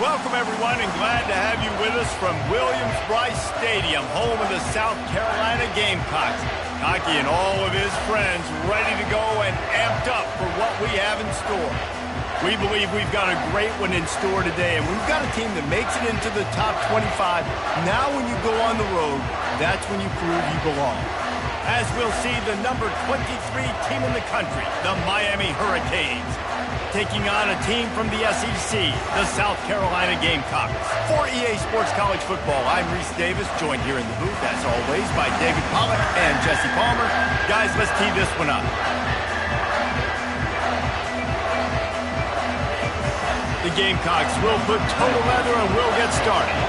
Welcome, everyone, and glad to have you with us from Williams-Brice Stadium, home of the South Carolina Gamecocks. Hockey and all of his friends ready to go and amped up for what we have in store. We believe we've got a great one in store today, and we've got a team that makes it into the top 25. Now when you go on the road, that's when you prove you belong. As we'll see, the number 23 team in the country, the Miami Hurricanes, taking on a team from the SEC, the South Carolina Gamecocks. For EA Sports College Football, I'm Reese Davis, joined here in the booth, as always, by David Pollack and Jesse Palmer. Guys, let's tee this one up. The Gamecocks will put total leather and we'll get started.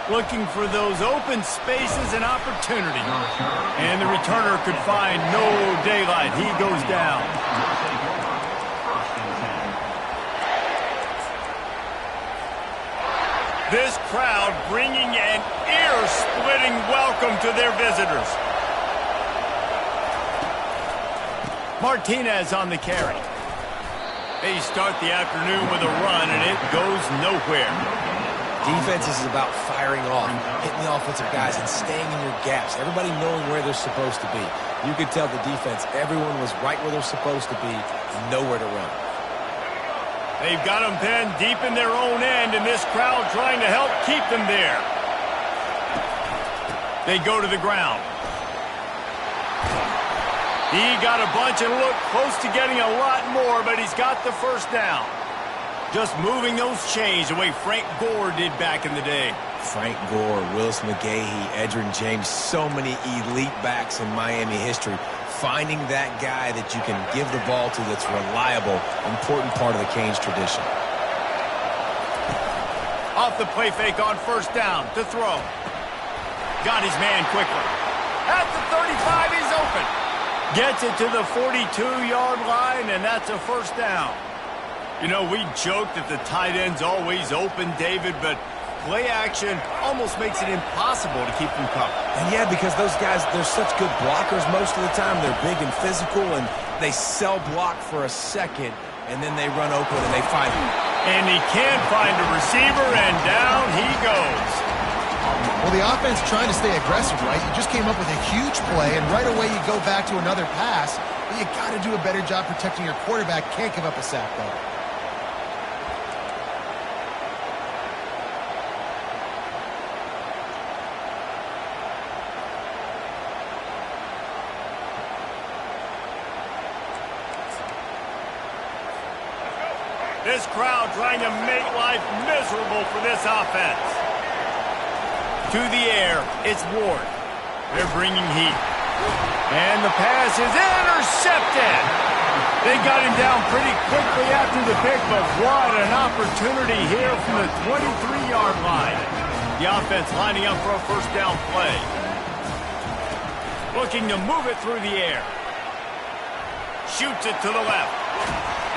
Looking for those open spaces and opportunity. And the returner could find no daylight. He goes down. This crowd bringing an ear-splitting welcome to their visitors. Martinez on the carry. They start the afternoon with a run, and it goes nowhere. Defense is about firing off, hitting the offensive guys, and staying in your gaps. Everybody knowing where they're supposed to be. You could tell the defense, everyone was right where they're supposed to be, nowhere to run. They've got them pinned deep in their own end, and this crowd trying to help keep them there. They go to the ground. He got a bunch and looked close to getting a lot more, but he's got the first down. Just moving those chains the way Frank Gore did back in the day. Frank Gore, Willis McGahee, Edgerrin James, so many elite backs in Miami history. Finding that guy that you can give the ball to that's reliable, important part of the Canes tradition. Off the play fake on first down to throw. Got his man quickly. At the 35, he's open. Gets it to the 42-yard line, and that's a first down. You know, we joke that the tight end's always open, David, but play action almost makes it impossible to keep them covered. And yeah, because those guys, they're such good blockers most of the time. They're big and physical, and they sell block for a second, and then they run open and they find him. And he can't find a receiver, and down he goes. Well, the offense trying to stay aggressive, right? You just came up with a huge play, and right away you go back to another pass. But you got to do a better job protecting your quarterback. Can't give up a sack, though. This crowd trying to make life miserable for this offense. To the air, it's Ward. They're bringing heat. And the pass is intercepted. They got him down pretty quickly after the pick, but what an opportunity here from the 23-yard line. The offense lining up for a first down play. Looking to move it through the air. Shoots it to the left.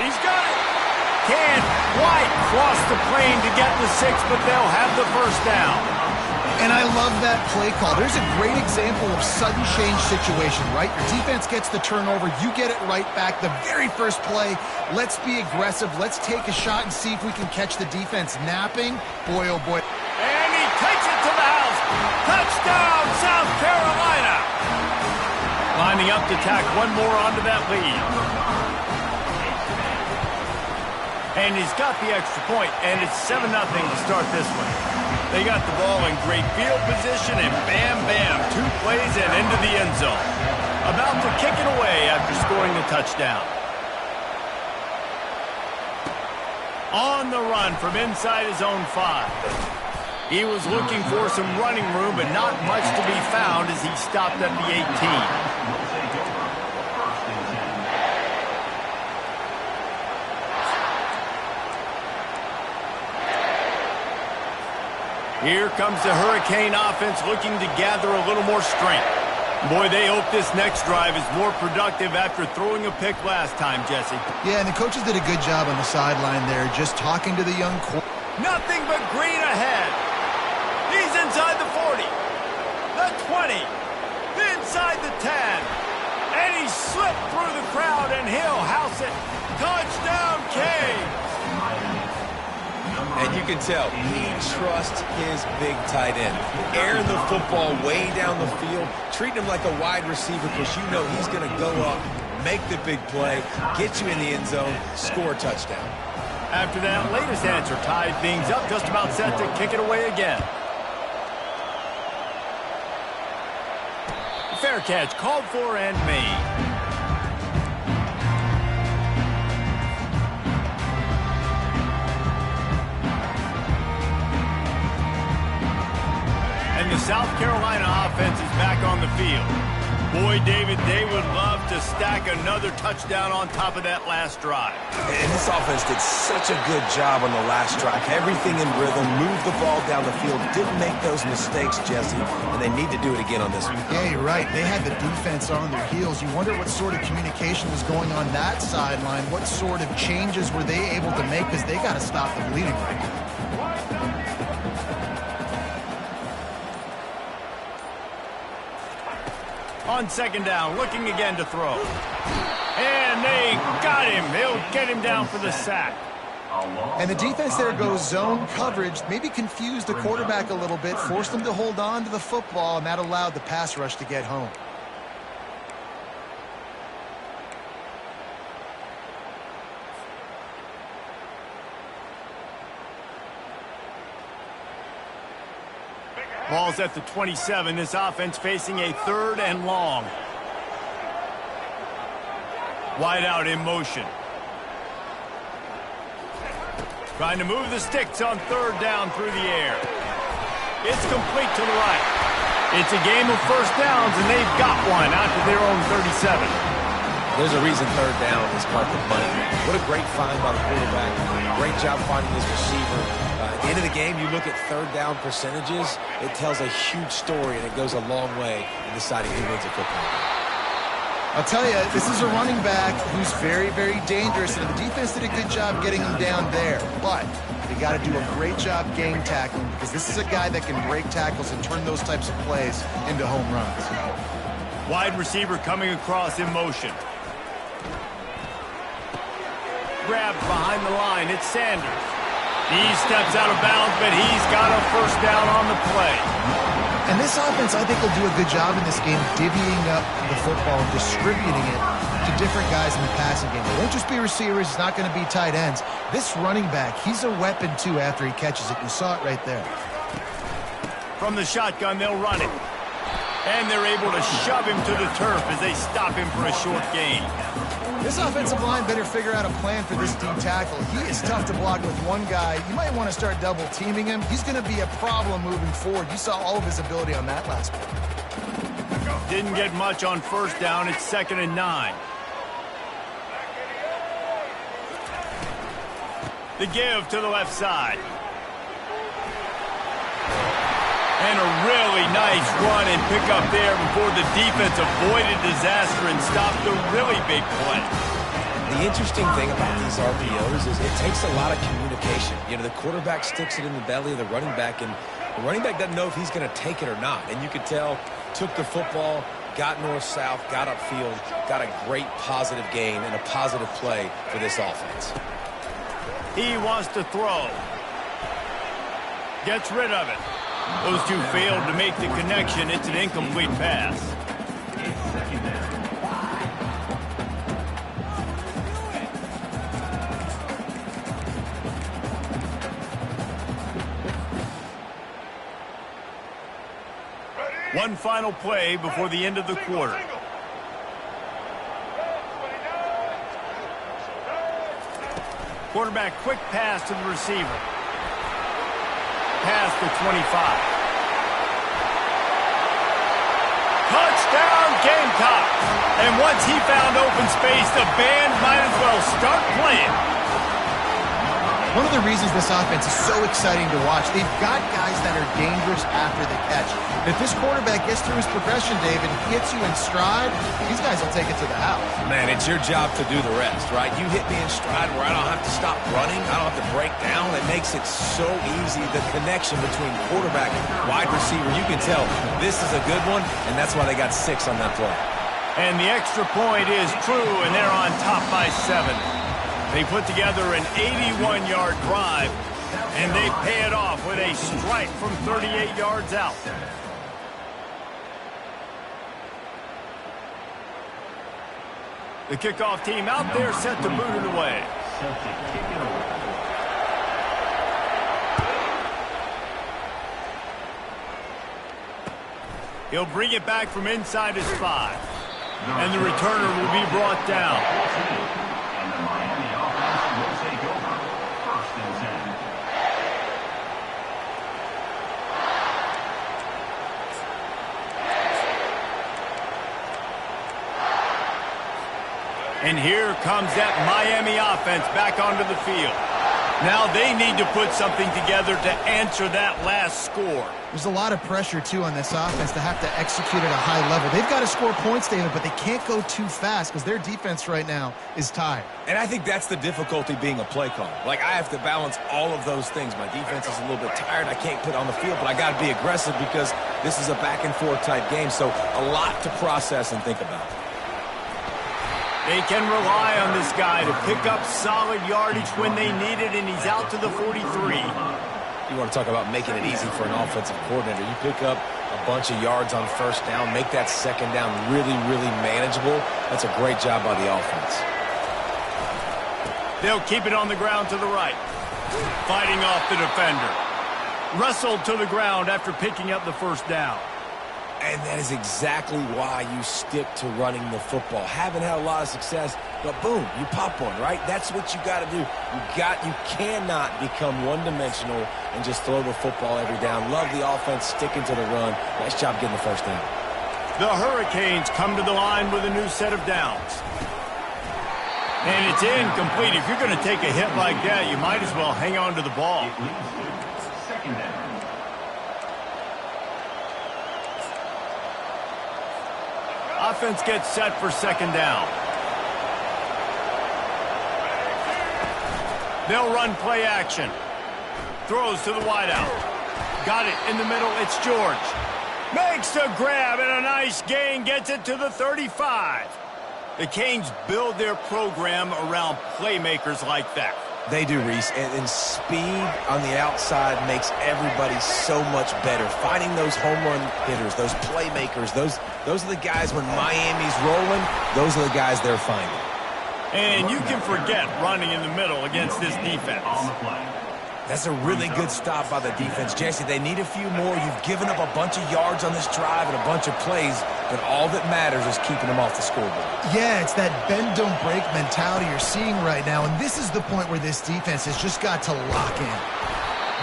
He's got it. Can't quite cross the plane to get the 6, but they'll have the first down. And I love that play call. There's a great example of sudden change situation, right? Your defense gets the turnover. You get it right back. The very first play, let's be aggressive. Let's take a shot and see if we can catch the defense napping. Boy, oh boy. And he takes it to the house. Touchdown, South Carolina. Lining up to tack one more onto that lead. And he's got the extra point, and it's 7-0 to start this one. They got the ball in great field position, and bam, bam, 2 plays and into the end zone. About to kick it away after scoring the touchdown. On the run from inside his own 5. He was looking for some running room, but not much to be found as he stopped at the 18. Here comes the Hurricane offense looking to gather a little more strength. Boy, they hope this next drive is more productive after throwing a pick last time, Jesse. Yeah, and the coaches did a good job on the sideline there, just talking to the young quarterback. Nothing but green ahead. He's inside the 40, the 20, inside the 10. And he slipped through the crowd, and he'll house it. Touchdown, Canes. And you can tell he trusts his big tight end. Airing the football way down the field, treating him like a wide receiver because you know he's going to go up, make the big play, get you in the end zone, score a touchdown. After that latest answer tied things up, just about set to kick it away again. Fair catch called for and made. And the South Carolina offense is back on the field. Boy, David, they would love to stack another touchdown on top of that last drive. And this offense did such a good job on the last drive. Everything in rhythm, moved the ball down the field, didn't make those mistakes, Jesse, and they need to do it again on this one. Yeah, you're right. They had the defense on their heels. You wonder what sort of communication was going on that sideline. What sort of changes were they able to make because they got to stop the bleeding right now. On second down, looking again to throw. And they got him. They'll get him down for the sack. And the defense there goes zone coverage, maybe confused the quarterback a little bit, forced him to hold on to the football, and that allowed the pass rush to get home. Ball's at the 27. This offense facing a 3rd and long. Wide out in motion. Trying to move the sticks on 3rd down through the air. It's complete to the right. It's a game of first downs, and they've got one out to their own 37. There's a reason 3rd down is part of the money. What a great find by the quarterback. Great job finding his receiver. At the end of the game, you look at 3rd down percentages, it tells a huge story, and it goes a long way in deciding who wins a football game. I'll tell you, this is a running back who's very, very dangerous, and the defense did a good job getting him down there. But they got to do a great job game tackling because this is a guy that can break tackles and turn those types of plays into home runs. Wide receiver coming across in motion. Grabbed behind the line. It's Sanders. He steps out of bounds, but he's got a first down on the play. And this offense, I think, will do a good job in this game divvying up the football and distributing it to different guys in the passing game. It won't just be receivers. It's not going to be tight ends. This running back, he's a weapon, too, after he catches it. You saw it right there. From the shotgun, they'll run it. And they're able to shove him to the turf as they stop him for a short gain. This offensive line better figure out a plan for this D tackle. He is tough to block with one guy. You might want to start double teaming him. He's going to be a problem moving forward. You saw all of his ability on that last play. Didn't get much on first down. It's 2nd and 9. The give to the left side. And a really nice run and pick up there before the defense avoided disaster and stopped a really big play. The interesting thing about these RPOs is it takes a lot of communication. You know, the quarterback sticks it in the belly of the running back, and the running back doesn't know if he's going to take it or not. And you could tell, took the football, got north-south, got upfield, got a great positive gain and a positive play for this offense. He wants to throw. Gets rid of it. Those two failed to make the connection. It's an incomplete pass. One final play before the end of the quarter. Quarterback quick pass to the receiver. Past the 25. Touchdown, Gamecocks! And once he found open space, the band might as well start playing. One of the reasons this offense is so exciting to watch, they've got guys that are dangerous after the catch. If this quarterback gets through his progression, David, hits you in stride, these guys will take it to the house. Man, it's your job to do the rest, right? You hit me in stride where I don't have to stop running. I don't have to break down. It makes it so easy. The connection between quarterback and wide receiver, you can tell this is a good one, and that's why they got 6 on that play. And the extra point is true, and they're on top by 7. They put together an 81-yard drive, and they pay it off with a strike from 38 yards out. The kickoff team out there set to boot it away. He'll bring it back from inside his 5. And the returner will be brought down. And here comes that Miami offense back onto the field. Now they need to put something together to answer that last score. There's a lot of pressure, too, on this offense to have to execute at a high level. They've got to score points, David, but they can't go too fast because their defense right now is tired. And I think that's the difficulty being a play caller. Like, I have to balance all of those things. My defense is a little bit tired. I can't put on the field, but I got to be aggressive because this is a back-and-forth type game. So a lot to process and think about. They can rely on this guy to pick up solid yardage when they need it, and he's out to the 43. You want to talk about making it easy for an offensive coordinator. You pick up a bunch of yards on first down, make that second down really, really manageable. That's a great job by the offense. They'll keep it on the ground to the right. Fighting off the defender. Wrestled to the ground after picking up the first down. And that is exactly why you stick to running the football. Haven't had a lot of success, but boom, you pop one, right? That's what you got to do. You cannot become one-dimensional and just throw the football every down. Love the offense sticking to the run. Nice job getting the first down. The Hurricanes come to the line with a new set of downs. And it's incomplete. If you're going to take a hit like that, you might as well hang on to the ball. Second down. Offense gets set for second down. They'll run play action. Throws to the wideout. Got it in the middle. It's George. Makes the grab and a nice gain. Gets it to the 35. The Canes build their program around playmakers like that. They do, Reese, and speed on the outside makes everybody so much better. Finding those home run hitters, those playmakers, those are the guys when Miami's rolling, those are the guys they're finding. And you can forget running in the middle against this defense. That's a really good stop by the defense. Jesse, they need a few more. You've given up a bunch of yards on this drive and a bunch of plays, but all that matters is keeping them off the scoreboard. Yeah, it's that bend, don't break mentality you're seeing right now, and this is the point where this defense has just got to lock in.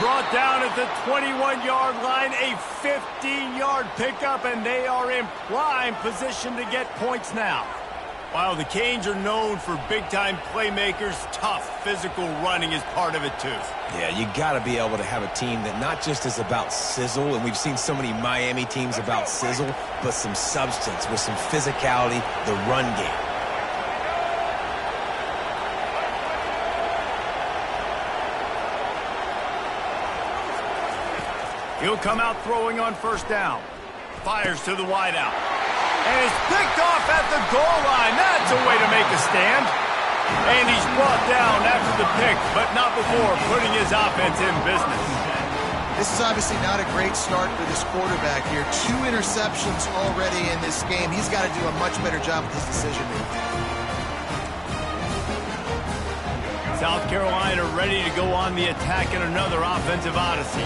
Brought down at the 21-yard line, a 15-yard pickup, and they are in prime position to get points now. While the Canes are known for big-time playmakers, tough physical running is part of it too. Yeah, you got to be able to have a team that not just is about sizzle, and we've seen so many Miami teams about sizzle, but some substance with some physicality, the run game. He'll come out throwing on first down. Fires to the wideout. And it's picked off at the goal line. That's a way to make a stand. And he's brought down after the pick, but not before putting his offense in business. This is obviously not a great start for this quarterback here. 2 interceptions already in this game. He's got to do a much better job with his decision-making. South Carolina ready to go on the attack in another offensive odyssey.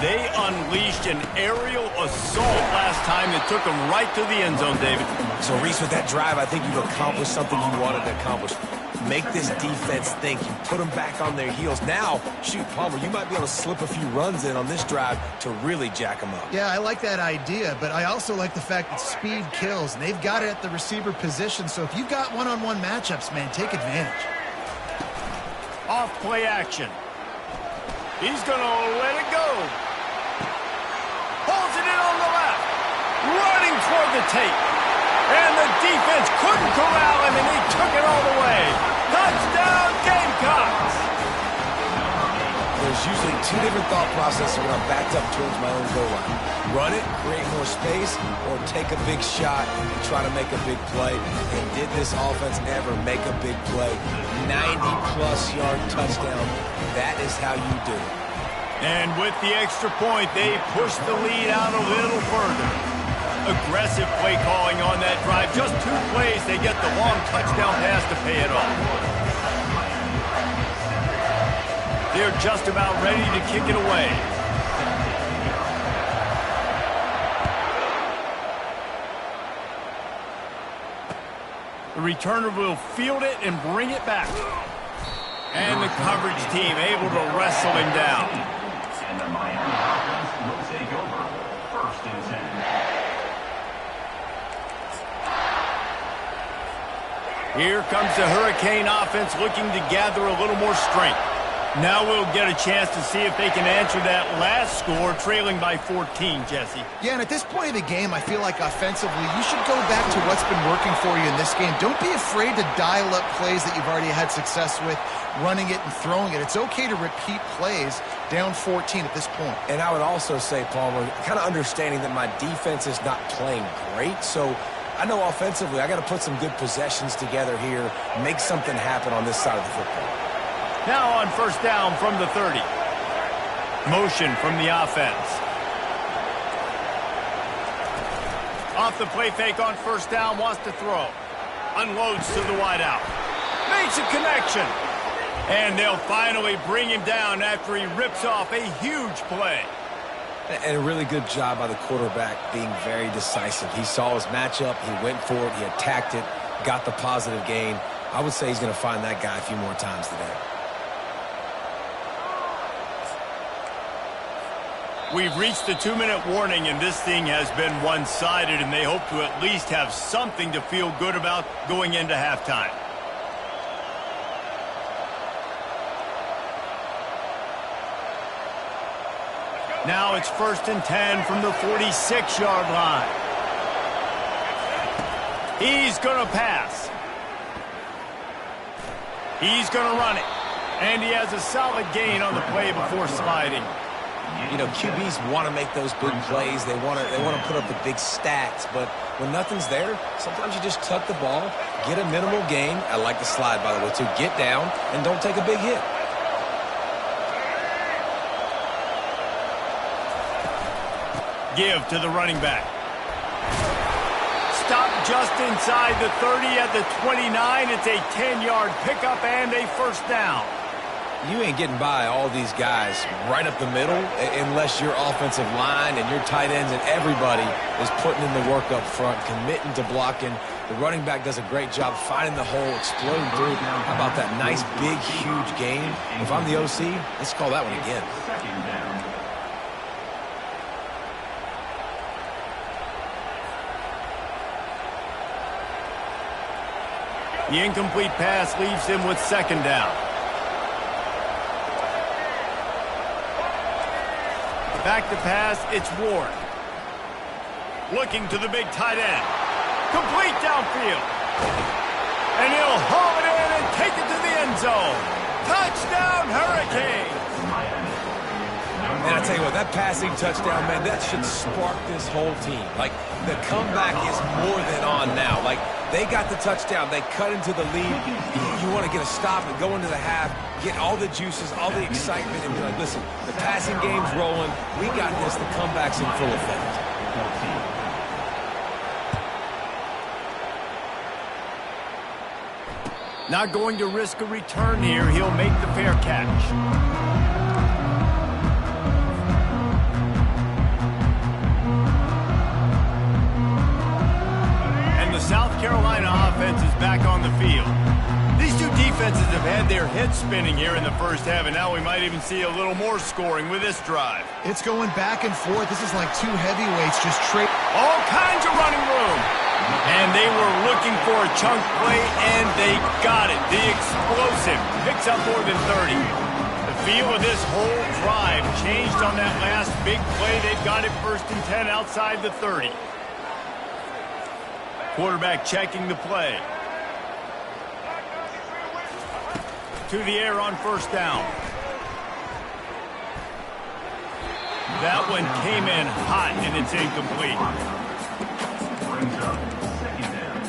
They unleashed an aerial assault last time that took them right to the end zone, David. So, Reese, with that drive, I think you've accomplished something you wanted to accomplish. Make this defense think. You put them back on their heels. Now, shoot, Palmer, you might be able to slip a few runs in on this drive to really jack them up. Yeah, I like that idea, but I also like the fact that speed kills, and they've got it at the receiver position. So if you've got one-on-one matchups, man, take advantage. Off play action. He's going to let it go. Pulls it in on the left. Running toward the tape. And the defense couldn't corral him, and he took it all the way. Touchdown, Gamecocks! There's usually two different thought processes when I'm backed up towards my own goal line. Run it, create more space, or take a big shot and try to make a big play. And did this offense ever make a big play? 90-plus yard touchdown. That is how you do it. And with the extra point, they pushed the lead out a little further. Aggressive play calling on that drive. Just 2 plays, they get the long touchdown pass to pay it off. They're just about ready to kick it away. The returner will field it and bring it back. And the coverage team able to wrestle him down. And the Miami offense will take over. 1st and 10. Here comes the Hurricane offense looking to gather a little more strength. Now we'll get a chance to see if they can answer that last score, trailing by 14, Jesse. Yeah, and at this point of the game, I feel like offensively, you should go back to what's been working for you in this game. Don't be afraid to dial up plays that you've already had success with, running it and throwing it. It's okay to repeat plays down 14 at this point. And I would also say, Palmer, kind of understanding that my defense is not playing great, so I know offensively I got to put some good possessions together here, make something happen on this side of the football. Now on 1st down from the 30. Motion from the offense. Off the play fake on 1st down, wants to throw. Unloads to the wideout. Makes a connection. And they'll finally bring him down after he rips off a huge play. And a really good job by the quarterback being very decisive. He saw his matchup, he went for it, he attacked it, got the positive gain. I would say he's going to find that guy a few more times today. We've reached the 2-minute warning, and this thing has been one-sided, and they hope to at least have something to feel good about going into halftime. Now it's 1st and 10 from the 46-yard line. He's going to pass. He's going to run it. And he has a solid gain on the play before sliding. You know, QBs want to make those big plays. They want to put up the big stats. But when nothing's there, sometimes you just tuck the ball, get a minimal gain. I like the slide, by the way, too. Get down and don't take a big hit. Give to the running back. Stop just inside the 30 at the 29. It's a 10-yard pickup and a 1st down. You ain't getting by all these guys right up the middle unless your offensive line and your tight ends and everybody is putting in the work up front, committing to blocking. The running back does a great job finding the hole, exploding through. How about that nice, big, huge gain? If I'm the OC, let's call that one again. 2nd down. The incomplete pass leaves him with 2nd down. Back to pass, it's Ward. Looking to the big tight end. Complete downfield. And he'll haul it in and take it to the end zone. Touchdown, Hurricanes! And I tell you what, that passing touchdown, man, that should spark this whole team. Like, the comeback is more than on now. Like, they got the touchdown. They cut into the lead. You want to get a stop and go into the half, get all the juices, all the excitement, and be like, listen, the passing game's rolling. We got this. The comeback's in full effect. Not going to risk a return here. He'll make the fair catch. South Carolina offense is back on the field. These two defenses have had their heads spinning here in the 1st half, and now we might even see a little more scoring with this drive. It's going back and forth. This is like two heavyweights just trade. All kinds of running room. And they were looking for a chunk play, and they got it. The explosive picks up more than 30. The feel of this whole drive changed on that last big play. They've got it 1st and 10 outside the 30. Quarterback checking the play. To the air on 1st down. That one came in hot, and it's incomplete. Brings up 2nd down.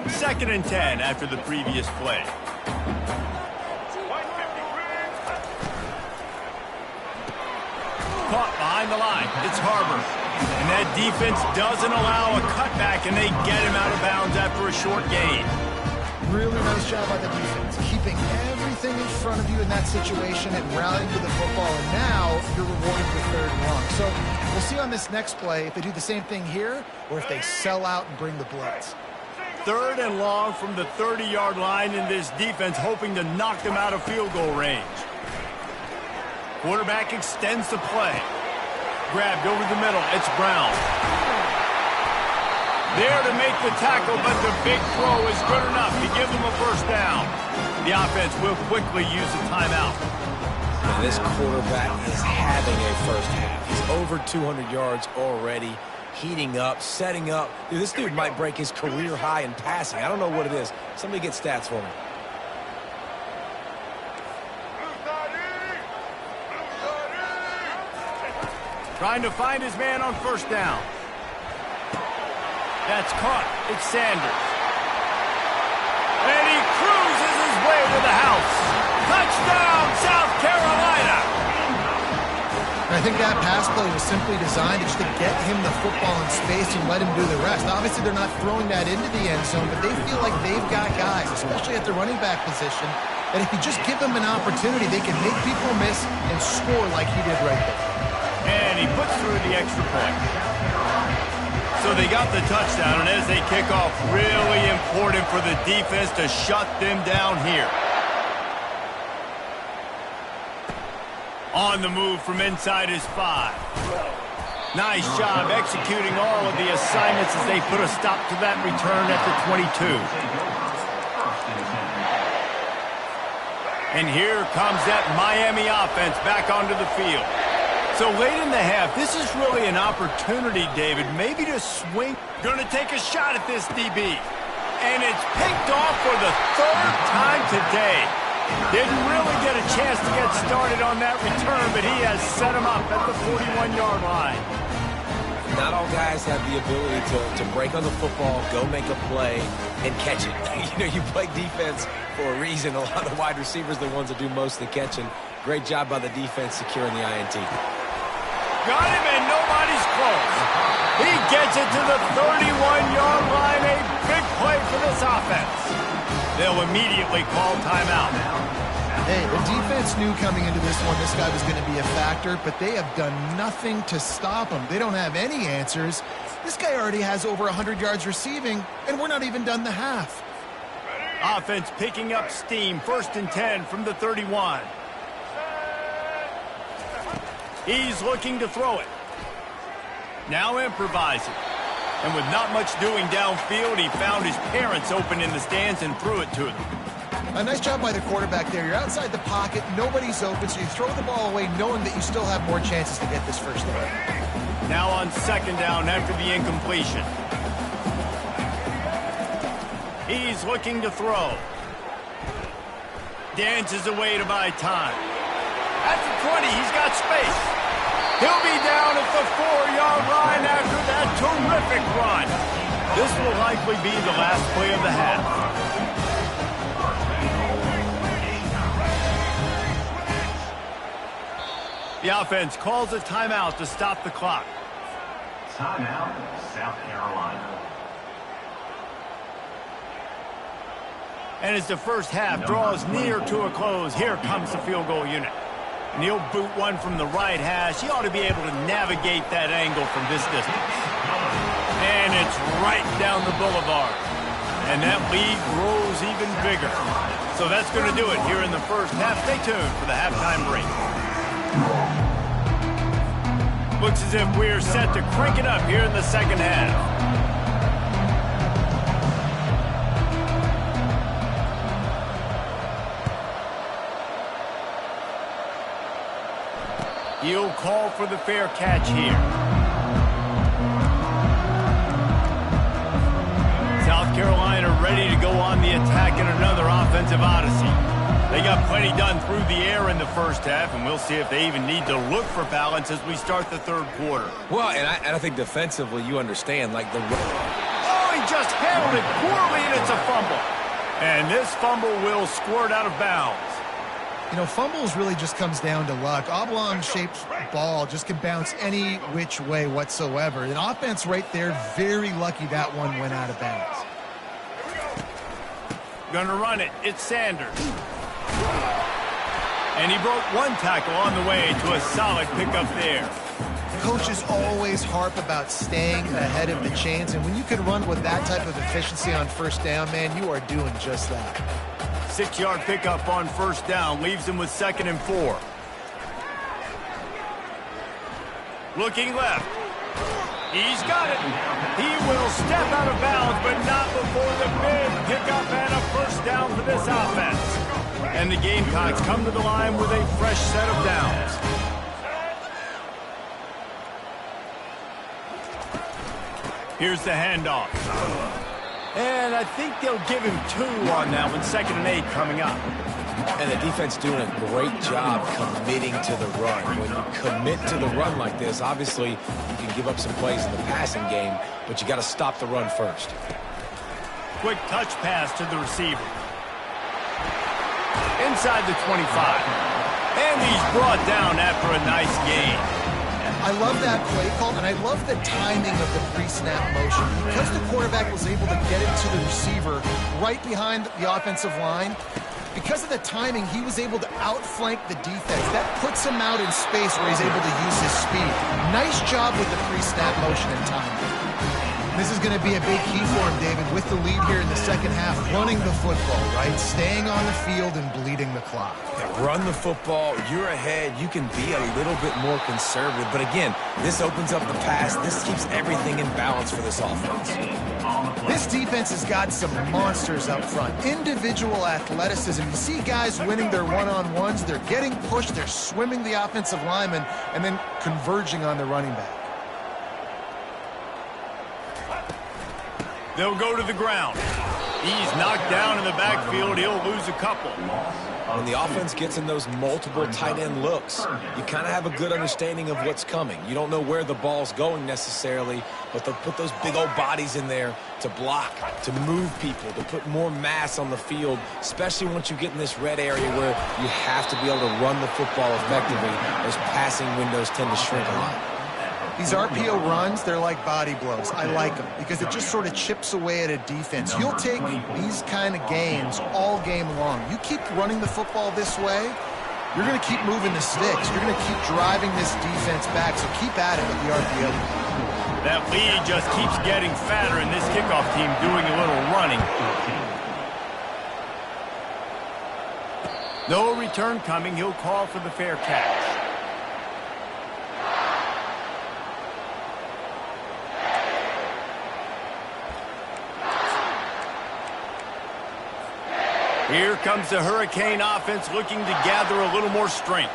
2nd and 10 after the previous play. Caught behind the line. It's Harbor. And that defense doesn't allow a cutback, and they get him out of bounds after a short gain. Really nice job by the defense, keeping everything in front of you in that situation and rallying to the football, and now you're rewarded with 3rd and long. So we'll see on this next play if they do the same thing here or if they sell out and bring the blitz. 3rd and long from the 30-yard line, in this defense hoping to knock them out of field goal range. Quarterback extends the play. Grabbed over the middle. It's Brown. There to make the tackle, but the big throw is good enough to give them a 1st down. The offense will quickly use a timeout. And this quarterback is having a 1st half. He's over 200 yards already, heating up, setting up. Dude, this dude might break his career high in passing. I don't know what it is. Somebody get stats for me. Trying to find his man on 1st down. That's caught. It's Sanders. And he cruises his way to the house. Touchdown, South Carolina! I think that pass play was simply designed just to get him the football in space and let him do the rest. Obviously, they're not throwing that into the end zone, but they feel like they've got guys, especially at the running back position, that if you just give them an opportunity, they can make people miss and score like he did right there. And he puts through the extra point. So they got the touchdown, and as they kick off, really important for the defense to shut them down here. On the move from inside his 5. Nice job executing all of the assignments as they put a stop to that return at the 22. And here comes that Miami offense back onto the field. So late in the half, this is really an opportunity, David, maybe to swing. Going to take a shot at this DB. And it's picked off for the 3rd time today. Didn't really get a chance to get started on that return, but he has set him up at the 41-yard line. Not all guys have the ability to break on the football, go make a play, and catch it. You know, you play defense for a reason. A lot of wide receivers are the ones that do most of the catching. Great job by the defense securing the INT. Got him, and nobody's close. He gets it to the 31-yard line. A big play for this offense. They'll immediately call timeout. Hey, the defense knew coming into this one this guy was going to be a factor, but they have done nothing to stop him. They don't have any answers. This guy already has over 100 yards receiving, and we're not even done the half. Offense picking up steam. 1st and 10 from the 31. He's looking to throw it. Now improvising. And with not much doing downfield, he found his parents open in the stands and threw it to them. A nice job by the quarterback there. You're outside the pocket, nobody's open, so you throw the ball away knowing that you still have more chances to get this 1st down. Now on 2nd down after the incompletion. He's looking to throw. Dances away to buy time. At the 20, he's got space. He'll be down at the 4-yard line after that terrific run. This will likely be the last play of the half. The offense calls a timeout to stop the clock. Timeout, South Carolina. And as the 1st half draws near to a close, here comes the field goal unit. And he'll boot one from the right hash. He ought to be able to navigate that angle from this distance. And it's right down the boulevard. And that lead grows even bigger. So that's going to do it here in the 1st half. Stay tuned for the halftime break. Looks as if we're set to crank it up here in the 2nd half. call for the fair catch here. South Carolina ready to go on the attack in another offensive odyssey. They got plenty done through the air in the first half, and we'll see if they even need to look for balance as we start the third quarter. Well, and I think defensively, you understand, like the... Oh, he just handled it poorly, and it's a fumble. And this fumble will squirt out of bounds. You know, fumbles really just comes down to luck. Oblong-shaped ball just can bounce any which way whatsoever. An offense right there, very lucky that one went out of bounds. Gonna run it. It's Sanders. And he broke one tackle on the way to a solid pickup there. Coaches always harp about staying ahead of the chains, and when you can run with that type of efficiency on first down, man, you are doing just that. 6-yard pickup on first down leaves him with 2nd and 4. Looking left. He's got it. He will step out of bounds, but not before the big pickup and a first down for this offense. And the Gamecocks come to the line with a fresh set of downs. Here's the handoff. And I think they'll give him 2 on that one. 2nd and 8 coming up. And the defense doing a great job committing to the run. When you commit to the run like this, obviously you can give up some plays in the passing game, but you got to stop the run first. Quick touch pass to the receiver. Inside the 25. And he's brought down after a nice gain. I love that play call, and I love the timing of the pre-snap motion. Because the quarterback was able to get it to the receiver right behind the offensive line, because of the timing, he was able to outflank the defense. That puts him out in space where he's able to use his speed. Nice job with the pre-snap motion and timing. This is going to be a big key for him, David, with the lead here in the second half, running the football, right? Staying on the field and bleeding the clock. Yeah, run the football, you're ahead, you can be a little bit more conservative. But again, this opens up the pass. This keeps everything in balance for this offense. This defense has got some monsters up front. Individual athleticism. You see guys winning their one-on-ones. They're getting pushed. They're swimming the offensive lineman and then converging on the running back. They'll go to the ground. He's knocked down in the backfield. He'll lose a couple. When the offense gets in those multiple tight end looks, you kind of have a good understanding of what's coming. You don't know where the ball's going necessarily, but they'll put those big old bodies in there to block, to move people, to put more mass on the field, especially once you get in this red area where you have to be able to run the football effectively. Those passing windows tend to shrink a lot. These RPO runs, they're like body blows. I like them because it just sort of chips away at a defense. You'll take these kind of gains all game long. You keep running the football this way, you're going to keep moving the sticks. You're going to keep driving this defense back, so keep at it with the RPO. That lead just keeps getting fatter, and this kickoff team doing a little running. No return coming. He'll call for the fair catch. Here comes the Hurricane offense looking to gather a little more strength.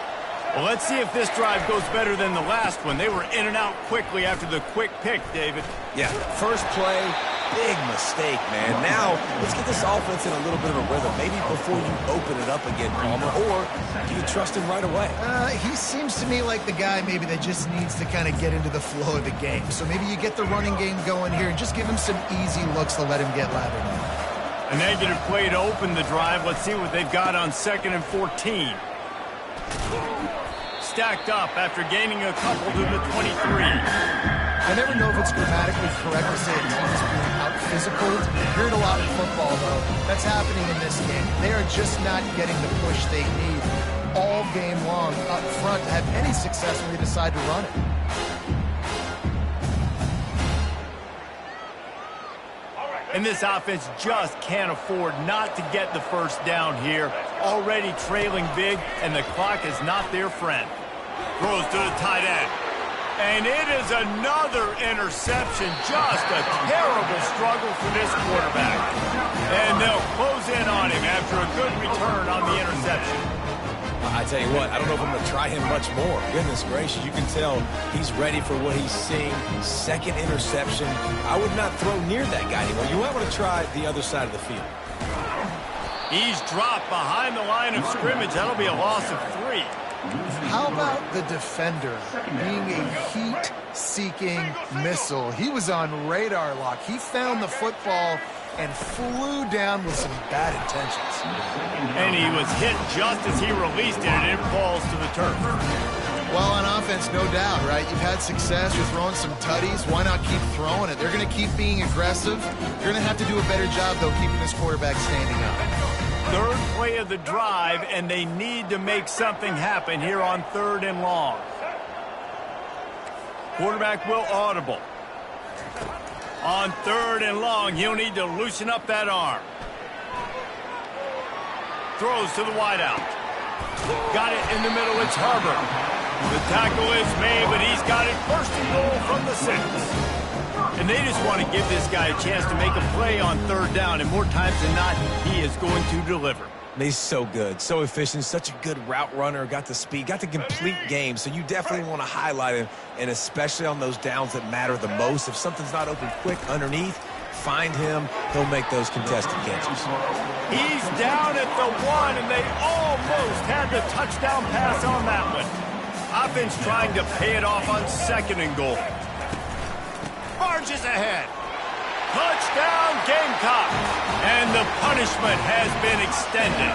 Well, let's see if this drive goes better than the last one. They were in and out quickly after the quick pick, David. Yeah, first play, big mistake, man. Now, let's get this offense in a little bit of a rhythm. Maybe before you open it up again, Palmer, or do you trust him right away? He seems to me like the guy maybe that just needs to kind of get into the flow of the game. So maybe you get the running game going here and just give him some easy looks to let him get lathered. A negative play to open the drive. Let's see what they've got on 2nd and 14. Stacked up after gaining a couple to the 23. I never know if it's grammatically correct to say a team is being out-physical. You hear it a lot in football, though. That's happening in this game. They are just not getting the push they need all game long up front to have any success when they decide to run it. And this offense just can't afford not to get the first down here. Already trailing big, and the clock is not their friend. Throws to the tight end. And it is another interception. Just a terrible struggle for this quarterback. And they'll close in on him after a good return on the interception. I tell you what, I don't know if I'm going to try him much more. Goodness gracious, you can tell he's ready for what he's seeing. Second interception. I would not throw near that guy anymore. You might want to try the other side of the field. He's dropped behind the line of scrimmage. That'll be a loss of 3. How about the defender being a heat-seeking missile? He was on radar lock. He found the football and flew down with some bad intentions. And he was hit just as he released it, and it falls to the turf. Well, on offense, no doubt, right? You've had success. You're throwing some tutties. Why not keep throwing it? They're going to keep being aggressive. You're going to have to do a better job, though, keeping this quarterback standing up. Third play of the drive, and they need to make something happen here on 3rd and long. Quarterback will audible. On 3rd and long, he'll need to loosen up that arm. Throws to the wideout. Got it in the middle. It's Harbor. The tackle is made, but he's got it 1st and goal from the 6. And they just want to give this guy a chance to make a play on 3rd down, and more times than not, he is going to deliver. He's so good, so efficient, such a good route runner, got the speed, got the complete game, so you definitely want to highlight him, and especially on those downs that matter the most. If something's not open quick underneath, find him. He'll make those contested catches. He's down at the 1, and they almost had the touchdown pass on that one. Offense trying to pay it off on 2nd and goal. Barges ahead. Touchdown, Gamecock. And the punishment has been extended.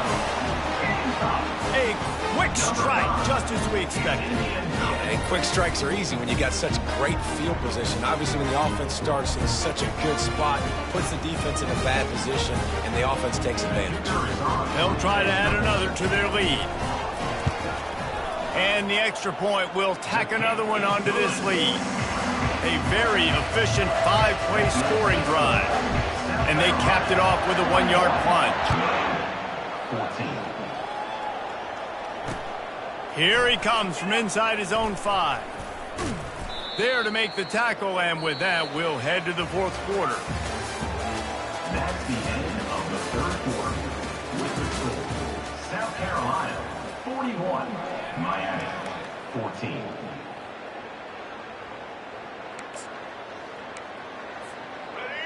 A quick strike, just as we expected. Yeah, and quick strikes are easy when you got such great field position. Obviously, when the offense starts in such a good spot, puts the defense in a bad position, and the offense takes advantage. They'll try to add another to their lead. And the extra point will tack another one onto this lead. A very efficient 5-play scoring drive. And they capped it off with a 1-yard plunge. 14. Here he comes from inside his own 5. There to make the tackle, and with that, we'll head to the 4th quarter. That's the end of the 3rd quarter. With the score, South Carolina 41, Miami 14.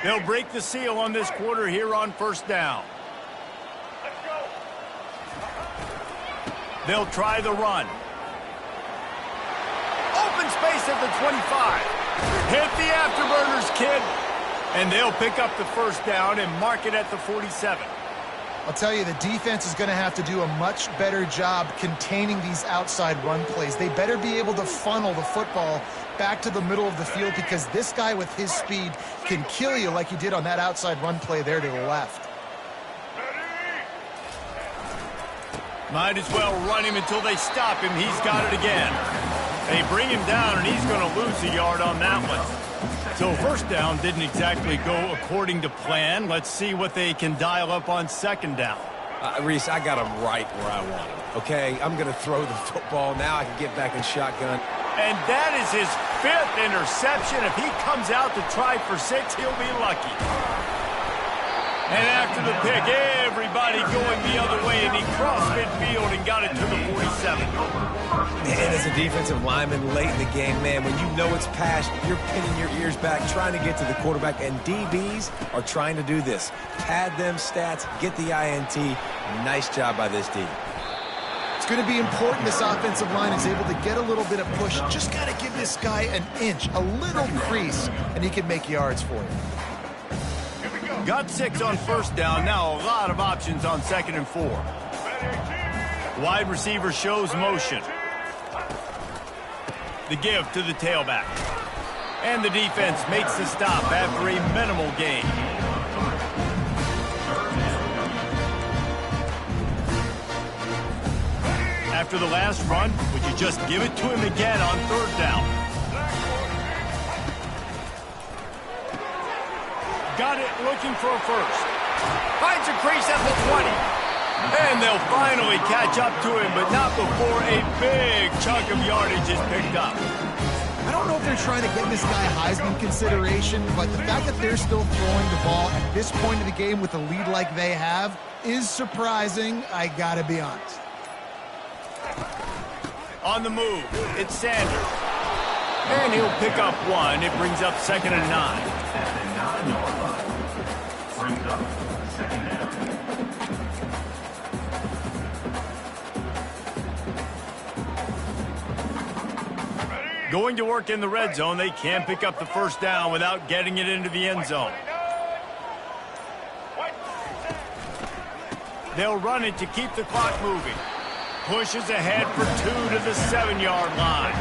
They'll break the seal on this quarter here on 1st down. They'll try the run. Open space at the 25. Hit the afterburners, kid. And they'll pick up the 1st down and mark it at the 47. I'll tell you, the defense is going to have to do a much better job containing these outside run plays. They better be able to funnel the football back to the middle of the field, because this guy with his speed can kill you like he did on that outside run play there to the left. Might as well run him until they stop him. He's got it again. They bring him down, and he's going to lose a yard on that one. So 1st down didn't exactly go according to plan. Let's see what they can dial up on 2nd down. Reese, I got him right where I want him. Okay, I'm going to throw the football. Now I can get back in shotgun. And that is his 5th interception. If he comes out to try for 6, he'll be lucky. And after the pick, everybody going the other way, and he crossed midfield and got it to the 47. And as a defensive lineman late in the game, man, when you know it's past, you're pinning your ears back, trying to get to the quarterback, and DBs are trying to do this. Pad them stats, get the INT. Nice job by this D. It's going to be important this offensive line is able to get a little bit of push. Just got to give this guy an inch, a little crease, and he can make yards for you. Got 6 on 1st down. Now a lot of options on 2nd and 4. Wide receiver shows motion. The give to the tailback. And the defense makes the stop after a minimal gain. After the last run, would you just give it to him again on 3rd down? Got it, looking for a 1st. Finds a crease at the 20. And they'll finally catch up to him, but not before a big chunk of yardage is picked up. I don't know if they're trying to get this guy Heisman consideration, but the fact that they're still throwing the ball at this point of the game with a lead like they have is surprising, I gotta be honest. On the move, it's Sanders. And he'll pick up one. It brings up 2nd and 9. At the 9-yard line. Brings up 2nd down. Going to work in the red zone. They can't pick up the first down without getting it into the end zone. They'll run it to keep the clock moving. Pushes ahead for 2 to the 7-yard line.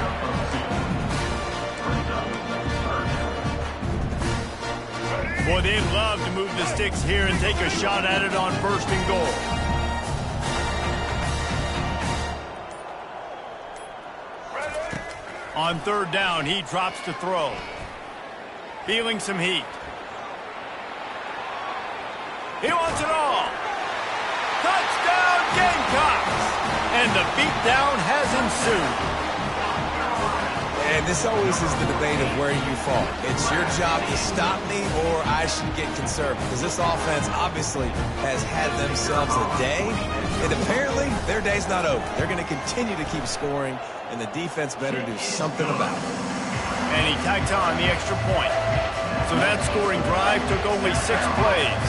Boy, they'd love to move the sticks here and take a shot at it on 1st and goal. On 3rd down, he drops to throw. Feeling some heat. He wants it all. Touchdown, Gamecocks! And the beatdown has ensued. And this always is the debate of where you fall. It's your job to stop me or I should get conservative. Because this offense obviously has had themselves a day. And apparently their day's not over. They're going to continue to keep scoring. And the defense better do something about it. And he tacked on the extra point. So that scoring drive took only 6 plays.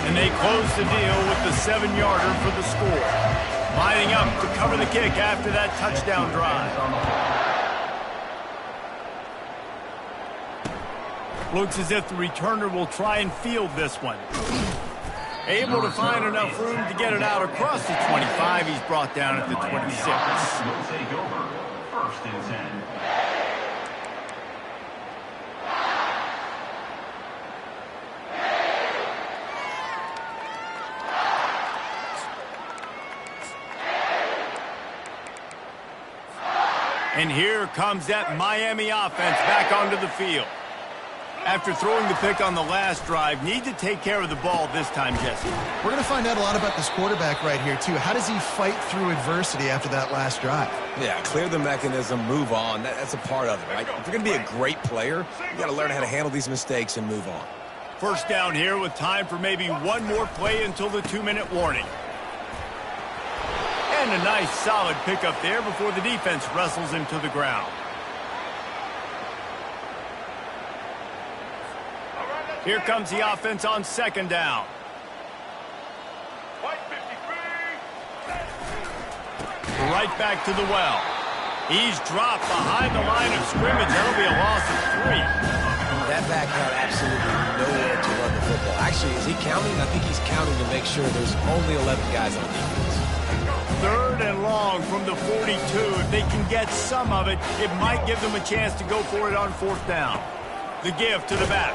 And they closed the deal with the 7-yarder for the score. Lining up to cover the kick after that touchdown drive. Looks as if the returner will try and field this one. Able to find enough room to get it out across the 25. He's brought down at the 26. Will take over. 1st and 10. And here comes that Miami offense back onto the field. After throwing the pick on the last drive, need to take care of the ball this time, Jesse. We're going to find out a lot about this quarterback right here, too. How does he fight through adversity after that last drive? Yeah, clear the mechanism, move on. That's a part of it, right? If you're going to be a great player, you got to learn how to handle these mistakes and move on. 1st down here with time for maybe one more play until the 2-minute warning. And a nice solid pickup there before the defense wrestles him to the ground. Here comes the offense on 2nd down. Right back to the well. He's dropped behind the line of scrimmage. That'll be a loss of 3. That back had absolutely nowhere to run the football. Actually, is he counting? I think he's counting to make sure there's only 11 guys on defense. 3rd and long from the 42. If they can get some of it, it might give them a chance to go for it on 4th down. The give to the back.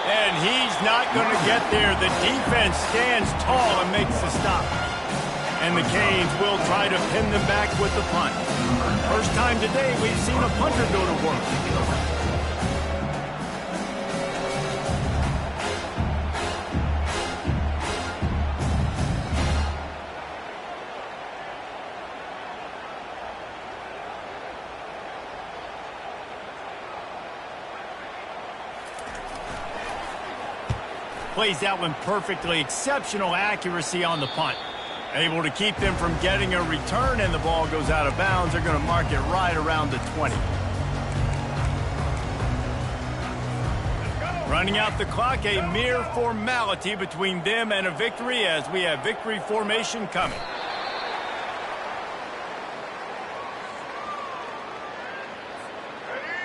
And he's not going to get there. The defense stands tall and makes the stop. And the Canes will try to pin them back with the punt. First time today we've seen a punter go to work. Plays that one perfectly. Exceptional accuracy on the punt. Able to keep them from getting a return, and the ball goes out of bounds. They're going to mark it right around the 20. Running out the clock, a mere formality between them and a victory as we have victory formation coming.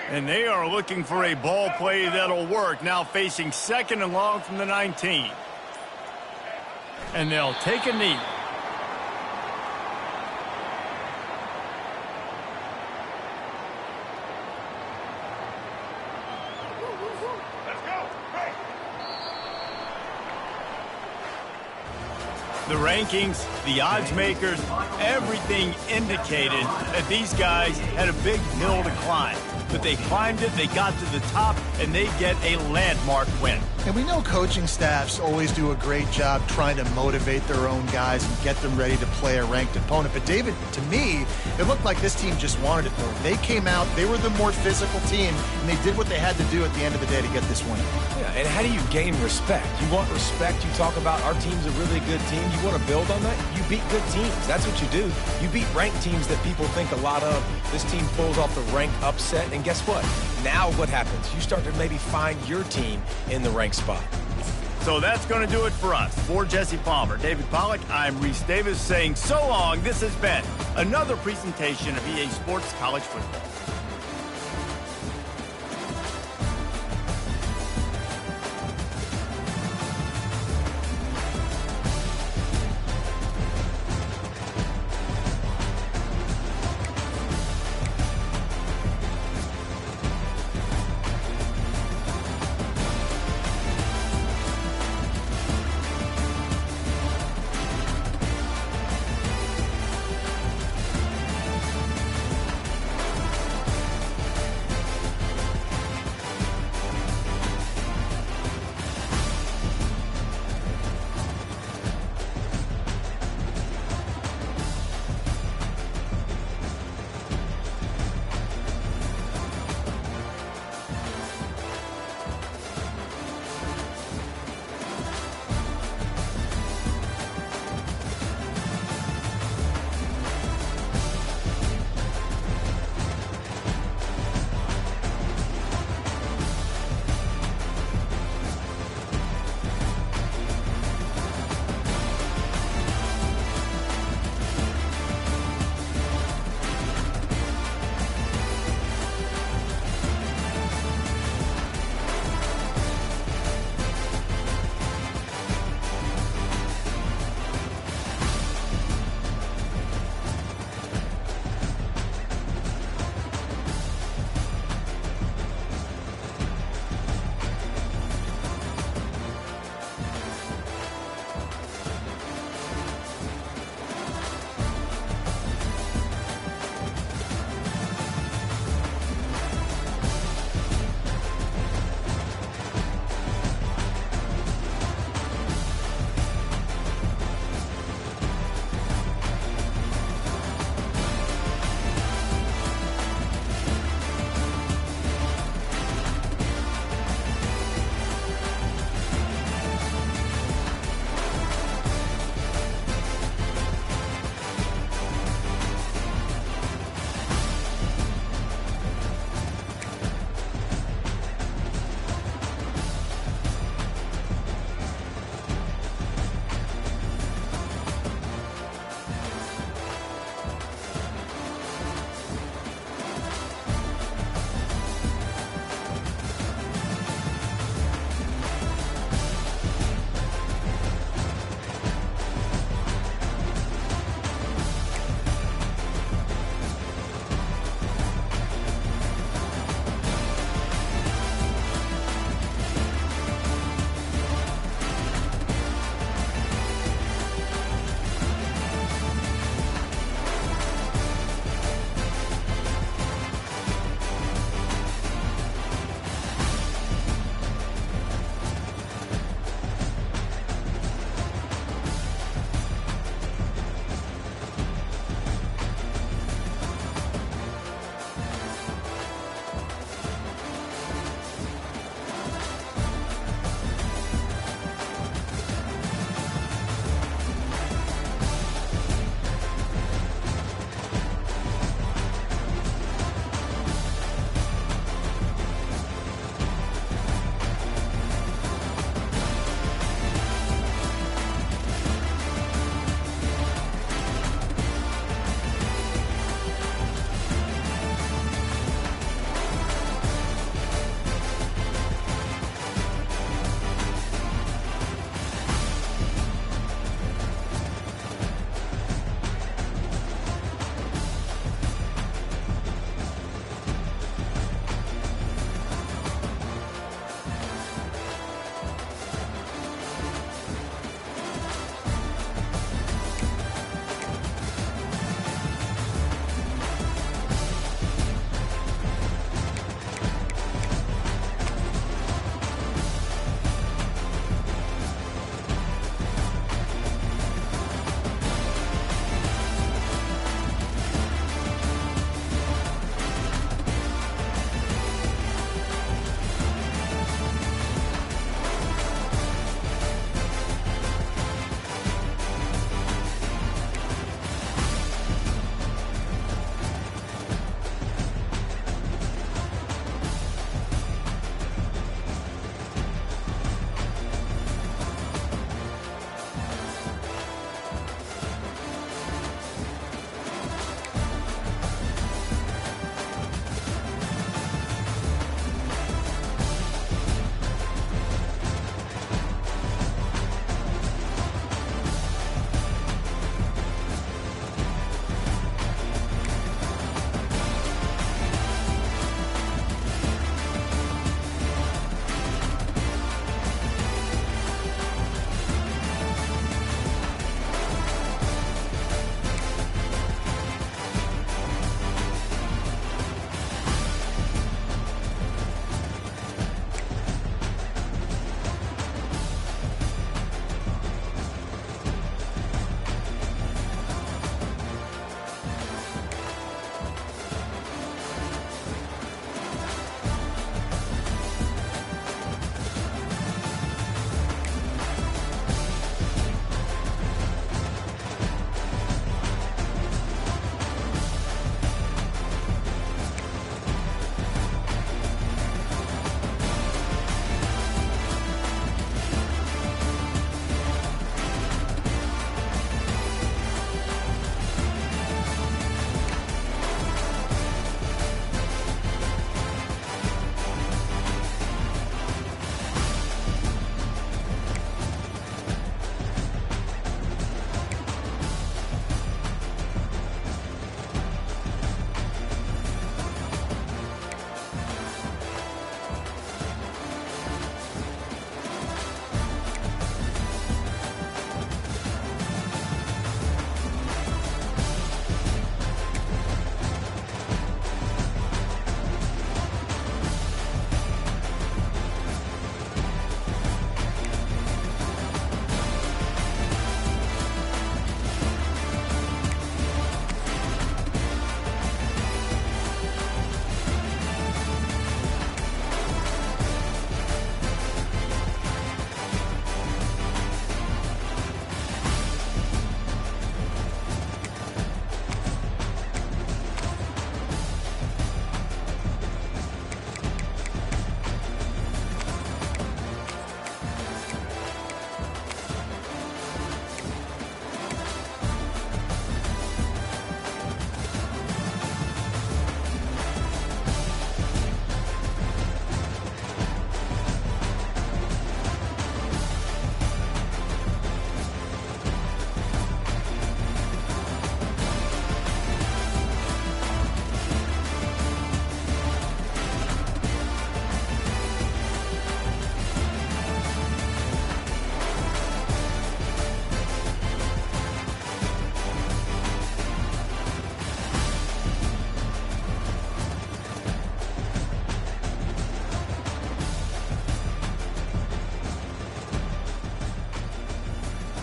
And they are looking for a ball play that'll work. Now facing 2nd and long from the 19. And they'll take a knee. The rankings, the odds makers, everything indicated that these guys had a big hill to climb. but they climbed it, they got to the top, and they get a landmark win. And we know coaching staffs always do a great job trying to motivate their own guys and get them ready to play a ranked opponent. But David, to me, it looked like this team just wanted it more. They came out, they were the more physical team, and they did what they had to do at the end of the day to get this win. Yeah, and how do you gain respect? You want respect, you talk about our team's a really good team. You want to build on that? You beat good teams. That's what you do. You beat ranked teams that people think a lot of. This team pulls off the rank upset, and guess what? Now what happens? You start to maybe find your team in the rank spot. So that's going to do it for us. For Jesse Palmer, David Pollack, I'm Reese Davis saying so long. This has been another presentation of EA Sports College Football.